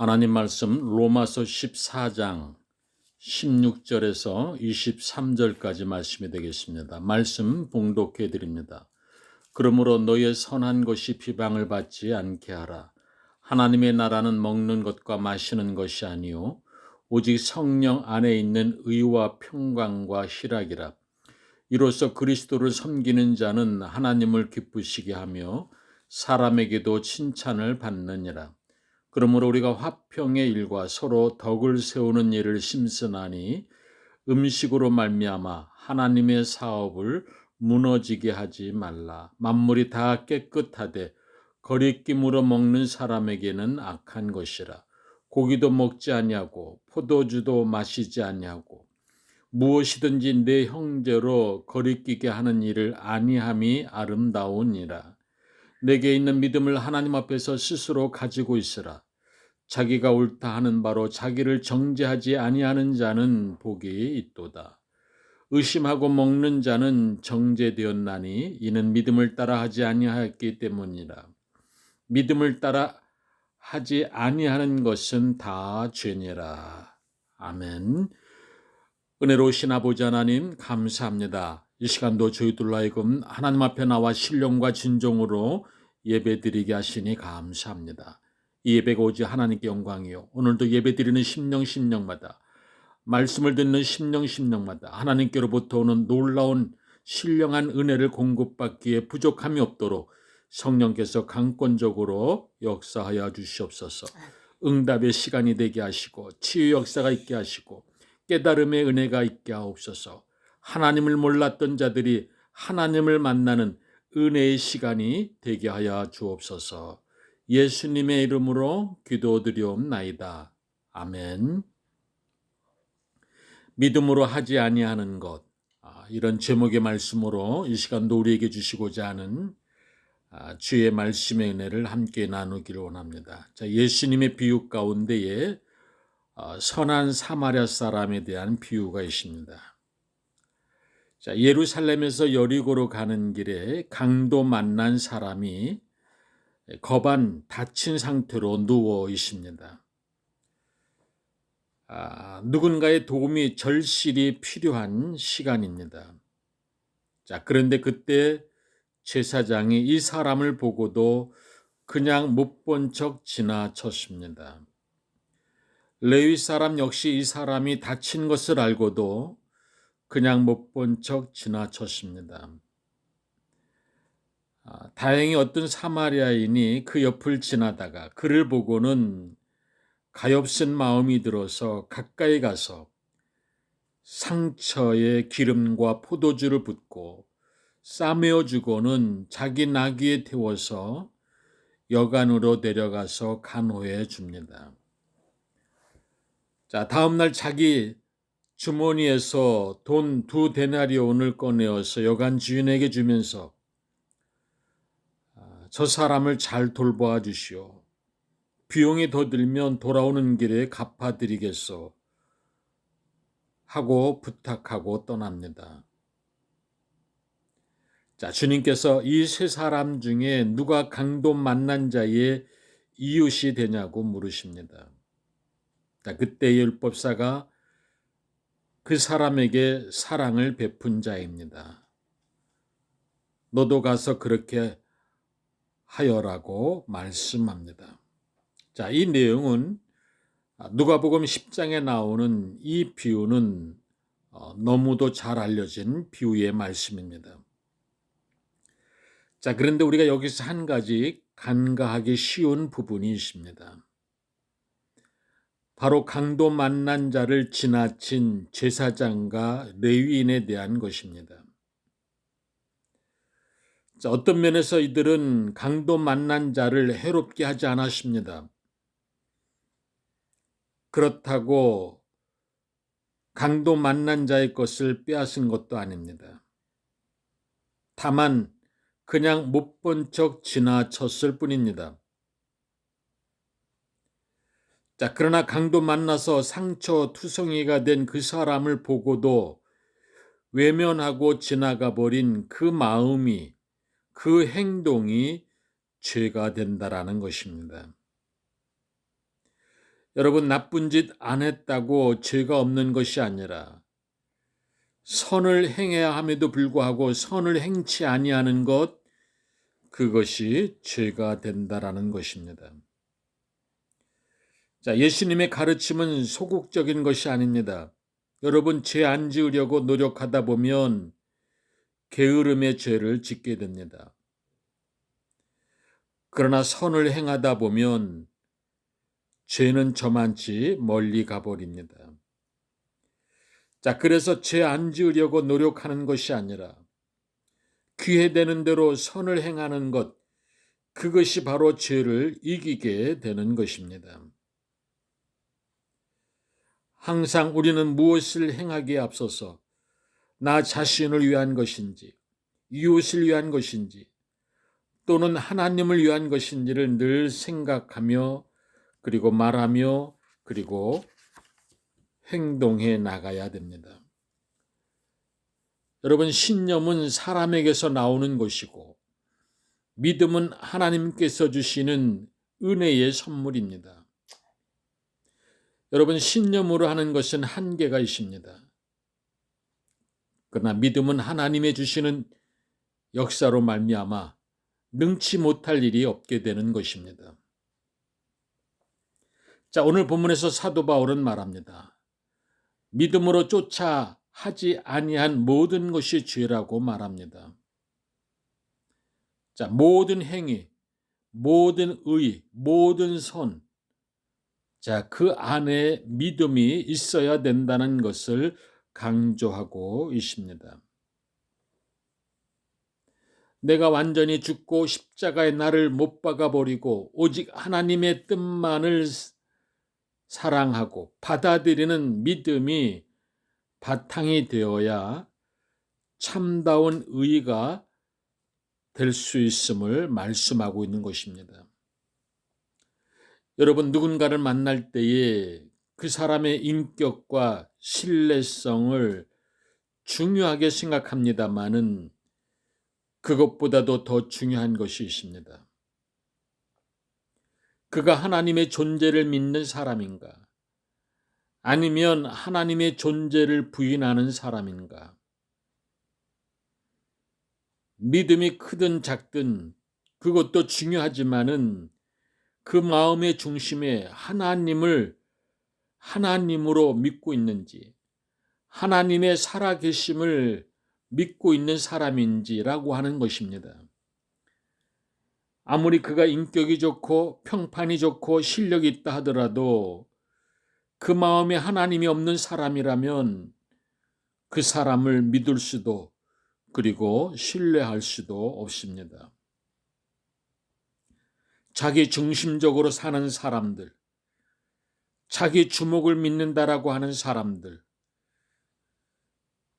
하나님 말씀 로마서 14장 16절에서 23절까지 말씀이 되겠습니다. 말씀 봉독해 드립니다. 그러므로 너의 선한 것이 비방을 받지 않게 하라. 하나님의 나라는 먹는 것과 마시는 것이 아니요 오직 성령 안에 있는 의와 평강과 희락이라. 이로써 그리스도를 섬기는 자는 하나님을 기쁘시게 하며 사람에게도 칭찬을 받느니라. 그러므로 우리가 화평의 일과 서로 덕을 세우는 일을 심쓰나니 음식으로 말미암아 하나님의 사업을 무너지게 하지 말라. 만물이 다 깨끗하되 거리낌으로 먹는 사람에게는 악한 것이라. 고기도 먹지 아니하고 포도주도 마시지 아니하고 무엇이든지 내 형제로 거리끼게 하는 일을 아니함이 아름다우니라. 내게 있는 믿음을 하나님 앞에서 스스로 가지고 있으라. 자기가 옳다 하는 바로 자기를 정죄하지 아니하는 자는 복이 있도다. 의심하고 먹는 자는 정죄되었나니 이는 믿음을 따라 하지 아니하였기 때문이라. 믿음을 따라 하지 아니하는 것은 다 죄니라. 아멘. 은혜로우신 아버지 하나님 감사합니다. 이 시간도 저희들로 하여금 하나님 앞에 나와 신령과 진정으로 예배드리게 하시니 감사합니다. 이 예배가 오직 하나님께 영광이요 오늘도 예배드리는 심령마다 말씀을 듣는 심령마다 하나님께로부터 오는 놀라운 신령한 은혜를 공급받기에 부족함이 없도록 성령께서 강권적으로 역사하여 주시옵소서. 응답의 시간이 되게 하시고 치유 역사가 있게 하시고 깨달음의 은혜가 있게 하옵소서. 하나님을 몰랐던 자들이 하나님을 만나는 은혜의 시간이 되게 하여 주옵소서. 예수님의 이름으로 기도드리옵나이다. 아멘. 믿음으로 하지 아니하는 것, 이런 제목의 말씀으로 이 시간도 우리에게 주시고자 하는 주의 말씀의 은혜를 함께 나누기를 원합니다. 자, 예수님의 비유 가운데에 선한 사마리아 사람에 대한 비유가 있습니다. 자, 예루살렘에서 여리고로 가는 길에 강도 만난 사람이 거반 다친 상태로 누워 있습니다. 누군가의 도움이 절실히 필요한 시간입니다. 자, 그런데 그때 제사장이 이 사람을 보고도 그냥 못 본 척 지나쳤습니다. 레위 사람 역시 이 사람이 다친 것을 알고도 그냥 못 본 척 지나쳤습니다. 다행히 어떤 사마리아인이 그 옆을 지나다가 그를 보고는 가엾은 마음이 들어서 가까이 가서 상처에 기름과 포도주를 붓고 싸매어 주고는 자기 나귀에 태워서 여관으로 데려가서 간호해 줍니다. 자, 다음날 자기 주머니에서 돈 2데나리온을 꺼내어서 여관 주인에게 주면서 저 사람을 잘 돌보아 주시오. 비용이 더 들면 돌아오는 길에 갚아드리겠소. 하고 부탁하고 떠납니다. 자, 주님께서 이 세 사람 중에 누가 강도 만난 자의 이웃이 되냐고 물으십니다. 자, 그때 율법사가 그 사람에게 사랑을 베푼 자입니다. 너도 가서 그렇게 하여라고 말씀합니다. 자, 이 내용은 누가복음 10장에 나오는 이 비유는 너무도 잘 알려진 비유의 말씀입니다. 자, 그런데 우리가 여기서 한 가지 간과하기 쉬운 부분이 있습니다. 바로 강도 만난 자를 지나친 제사장과 레위인에 대한 것입니다. 자, 어떤 면에서 이들은 강도 만난 자를 해롭게 하지 않았습니다. 그렇다고 강도 만난 자의 것을 빼앗은 것도 아닙니다. 다만 그냥 못 본 척 지나쳤을 뿐입니다. 자, 그러나 강도 만나서 상처 투성이가 된 그 사람을 보고도 외면하고 지나가 버린 그 마음이, 그 행동이 죄가 된다라는 것입니다. 여러분, 나쁜 짓 안 했다고 죄가 없는 것이 아니라 선을 행해야 함에도 불구하고 선을 행치 아니하는 것, 그것이 죄가 된다라는 것입니다. 자, 예수님의 가르침은 소극적인 것이 아닙니다. 여러분, 죄 안 지으려고 노력하다 보면 게으름의 죄를 짓게 됩니다. 그러나 선을 행하다 보면 죄는 저만치 멀리 가버립니다. 자, 그래서 죄 안 지으려고 노력하는 것이 아니라 귀에 되는 대로 선을 행하는 것, 그것이 바로 죄를 이기게 되는 것입니다. 항상 우리는 무엇을 행하기에 앞서서 나 자신을 위한 것인지, 이웃을 위한 것인지, 또는 하나님을 위한 것인지를 늘 생각하며, 그리고 말하며, 그리고 행동해 나가야 됩니다. 여러분, 신념은 사람에게서 나오는 것이고 믿음은 하나님께서 주시는 은혜의 선물입니다. 여러분, 신념으로 하는 것은 한계가 있습니다. 그러나 믿음은 하나님의 주시는 역사로 말미암아 능치 못할 일이 없게 되는 것입니다. 자, 오늘 본문에서 사도 바울은 말합니다. 믿음으로 쫓아 하지 아니한 모든 것이 죄라고 말합니다. 자, 모든 행위, 모든 의, 모든 선, 자, 그 안에 믿음이 있어야 된다는 것을 강조하고 있습니다. 내가 완전히 죽고 십자가에 나를 못 박아 버리고 오직 하나님의 뜻만을 사랑하고 받아들이는 믿음이 바탕이 되어야 참다운 의가 될 수 있음을 말씀하고 있는 것입니다. 여러분, 누군가를 만날 때에 그 사람의 인격과 신뢰성을 중요하게 생각합니다마는 그것보다도 더 중요한 것이 있습니다. 그가 하나님의 존재를 믿는 사람인가? 아니면 하나님의 존재를 부인하는 사람인가? 믿음이 크든 작든 그것도 중요하지만은 그 마음의 중심에 하나님으로 믿고 있는지, 하나님의 살아계심을 믿고 있는 사람인지라고 하는 것입니다. 아무리 그가 인격이 좋고 평판이 좋고 실력이 있다 하더라도 그 마음에 하나님이 없는 사람이라면 그 사람을 믿을 수도, 그리고 신뢰할 수도 없습니다. 자기 중심적으로 사는 사람들, 자기 주목을 믿는다라고 하는 사람들,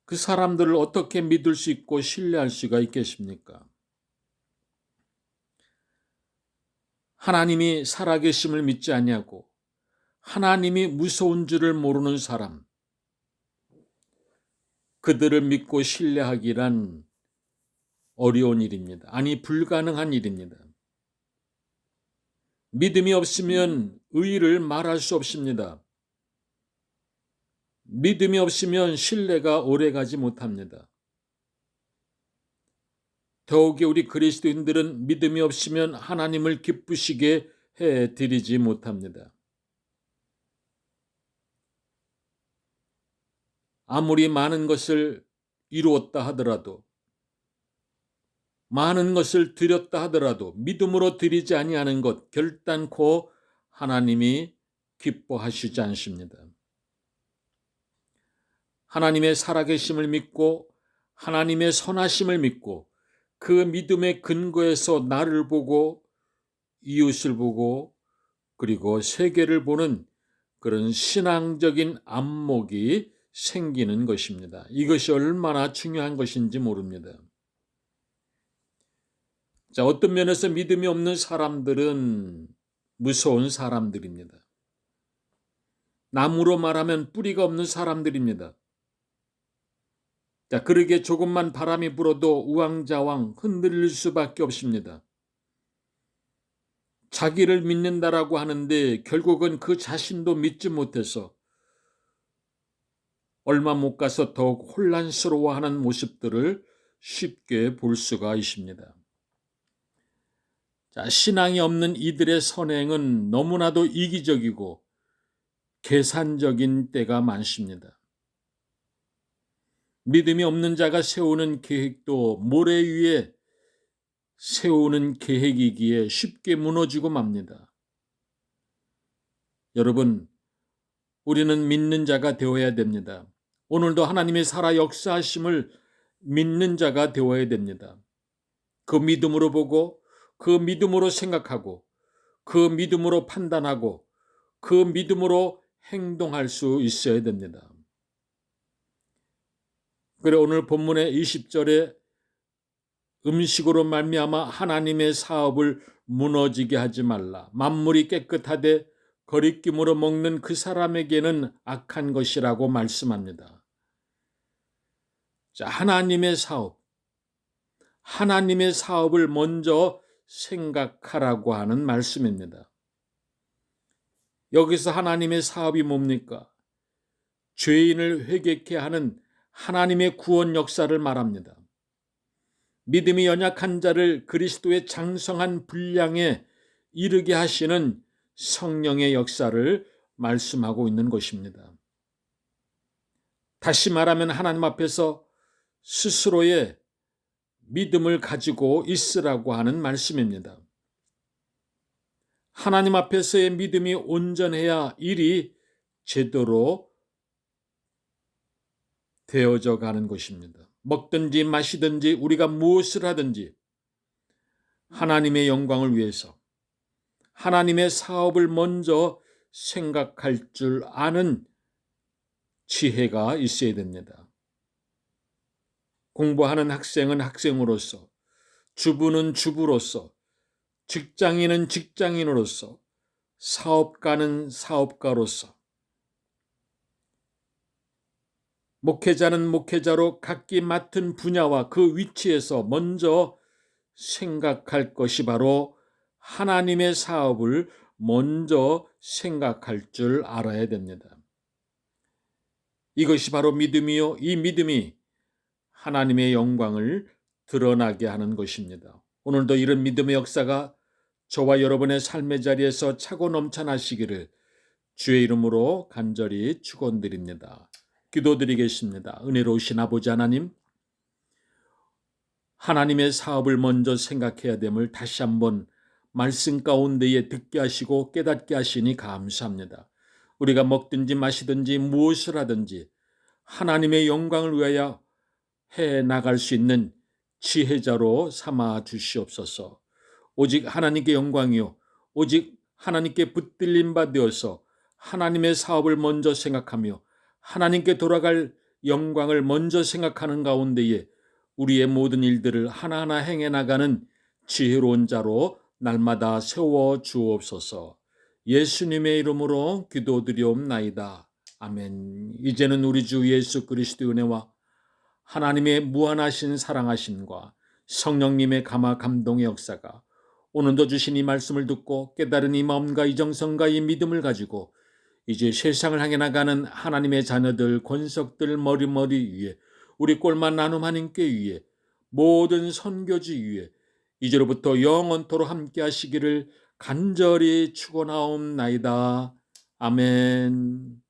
그 사람들을 어떻게 믿을 수 있고 신뢰할 수가 있겠습니까? 하나님이 살아계심을 믿지 아니하고 하나님이 무서운 줄을 모르는 사람, 그들을 믿고 신뢰하기란 어려운 일입니다. 아니, 불가능한 일입니다. 믿음이 없으면 의를 말할 수 없습니다. 믿음이 없으면 신뢰가 오래가지 못합니다. 더욱이 우리 그리스도인들은 믿음이 없으면 하나님을 기쁘시게 해드리지 못합니다. 아무리 많은 것을 이루었다 하더라도, 많은 것을 드렸다 하더라도 믿음으로 드리지 아니하는 것 결단코 하나님이 기뻐하시지 않습니다. 하나님의 살아계심을 믿고 하나님의 선하심을 믿고 그 믿음의 근거에서 나를 보고 이웃을 보고 그리고 세계를 보는 그런 신앙적인 안목이 생기는 것입니다. 이것이 얼마나 중요한 것인지 모릅니다. 자, 어떤 면에서 믿음이 없는 사람들은 무서운 사람들입니다. 나무로 말하면 뿌리가 없는 사람들입니다. 자, 그러기에 조금만 바람이 불어도 우왕좌왕 흔들릴 수밖에 없습니다. 자기를 믿는다라고 하는데 결국은 그 자신도 믿지 못해서 얼마 못 가서 더욱 혼란스러워하는 모습들을 쉽게 볼 수가 있습니다. 자, 신앙이 없는 이들의 선행은 너무나도 이기적이고 계산적인 때가 많습니다. 믿음이 없는 자가 세우는 계획도 모래 위에 세우는 계획이기에 쉽게 무너지고 맙니다. 여러분, 우리는 믿는 자가 되어야 됩니다. 오늘도 하나님의 살아 역사하심을 믿는 자가 되어야 됩니다. 그 믿음으로 보고, 그 믿음으로 생각하고, 그 믿음으로 판단하고, 그 믿음으로 행동할 수 있어야 됩니다. 그래 오늘 본문의 20절에 음식으로 말미암아 하나님의 사업을 무너지게 하지 말라. 만물이 깨끗하되 거리낌으로 먹는 그 사람에게는 악한 것이라고 말씀합니다. 자, 하나님의 사업을 먼저 생각하라고 하는 말씀입니다. 여기서 하나님의 사업이 뭡니까? 죄인을 회개케 하는 하나님의 구원 역사를 말합니다. 믿음이 연약한 자를 그리스도의 장성한 분량에 이르게 하시는 성령의 역사를 말씀하고 있는 것입니다. 다시 말하면 하나님 앞에서 스스로의 믿음을 가지고 있으라고 하는 말씀입니다. 하나님 앞에서의 믿음이 온전해야 일이 제대로 되어져 가는 것입니다. 먹든지 마시든지 우리가 무엇을 하든지 하나님의 영광을 위해서 하나님의 사업을 먼저 생각할 줄 아는 지혜가 있어야 됩니다. 공부하는 학생은 학생으로서, 주부는 주부로서, 직장인은 직장인으로서, 사업가는 사업가로서, 목회자는 목회자로 각기 맡은 분야와 그 위치에서 먼저 생각할 것이 바로 하나님의 사업을 먼저 생각할 줄 알아야 됩니다. 이것이 바로 믿음이요. 이 믿음이 하나님의 영광을 드러나게 하는 것입니다. 오늘도 이런 믿음의 역사가 저와 여러분의 삶의 자리에서 차고 넘쳐나시기를 주의 이름으로 간절히 축원드립니다. 기도드리겠습니다. 은혜로우신 아버지 하나님, 하나님의 사업을 먼저 생각해야 됨을 다시 한번 말씀 가운데에 듣게 하시고 깨닫게 하시니 감사합니다. 우리가 먹든지 마시든지 무엇을 하든지 하나님의 영광을 위하여 해 나갈 수 있는 지혜자로 삼아 주시옵소서. 오직 하나님께 영광이요, 오직 하나님께 붙들린 바 되어서 하나님의 사업을 먼저 생각하며 하나님께 돌아갈 영광을 먼저 생각하는 가운데에 우리의 모든 일들을 하나하나 행해 나가는 지혜로운 자로 날마다 세워 주옵소서. 예수님의 이름으로 기도드리옵나이다. 아멘. 이제는 우리 주 예수 그리스도의 은혜와 하나님의 무한하신 사랑하심과 성령님의 감화 감동의 역사가 오늘도 주신 이 말씀을 듣고 깨달은 이 마음과 이 정성과 이 믿음을 가지고 이제 세상을 향해 나가는 하나님의 자녀들, 권석들 머리머리 위에 우리 꼴만 나눔 하나님께 위해 모든 선교지 위에 이제로부터 영원토록 함께 하시기를 간절히 축원하옵나이다. 아멘.